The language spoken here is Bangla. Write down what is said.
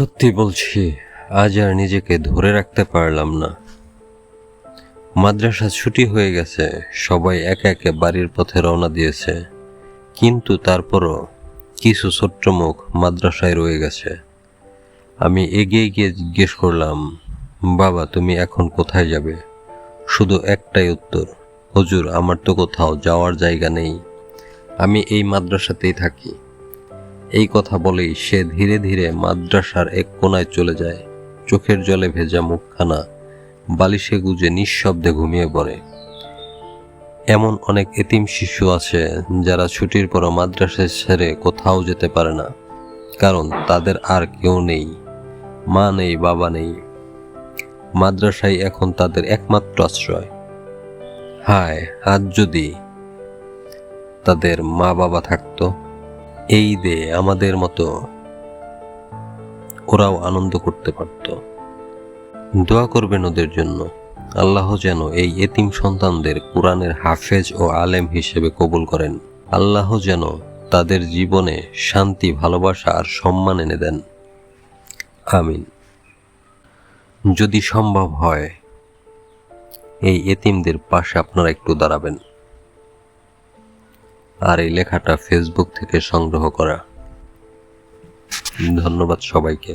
সত্যি বলছি, আজ আর নিজেকে ধরে রাখতে পারলাম না। মাদ্রাসা ছুটি হয়ে গেছে, সবাই একে একে বাড়ির পথে রওনা দিয়েছে, কিন্তু তারপরও কিছু ছোট্ট মুখ মাদ্রাসায় রয়ে গেছে। আমি এগিয়ে গিয়ে জিজ্ঞেস করলাম, বাবা তুমি এখন কোথায় যাবে? শুধু একটাই উত্তর, হুজুর আমার তো কোথাও যাওয়ার জায়গা নেই, আমি এই মাদ্রাসাতেই থাকি। এই কথা বলেই সে ধীরে ধীরে মাদ্রাসার এক কোণায় চলে যায়। চোখের জলে ভেজা মুখখানা বালিশে গুজে নিঃশব্দে ঘুমিয়ে পড়ে। এমন অনেক এতিম শিশু আছে যারা ছুটির পর মাদ্রাসা ছেড়ে কোথাও যেতে পারে না, কারণ তাদের আর কেউ নেই, মা নেই, বাবা নেই। মাদ্রাসাই এখন তাদের একমাত্র আশ্রয়। হায়, আজ যদি তাদের মা বাবা থাকতো, এই ঈদে আমাদের মতো ওরাও আনন্দ করতে পারত। দোয়া করবেন ওদের জন্য, আল্লাহ যেন এই এতিম সন্তানদের কোরআনের হাফেজ ও আলেম হিসেবে কবুল করেন। আল্লাহ যেন তাদের জীবনে শান্তি, ভালোবাসা আর সম্মান এনে দেন। আমিন। যদি সম্ভব হয় এই এতিমদের পাশে আপনারা একটু দাঁড়াবেন। আর এই লেখাটা ফেসবুক থেকে সংগ্রহ করা। ধন্যবাদ সবাইকে।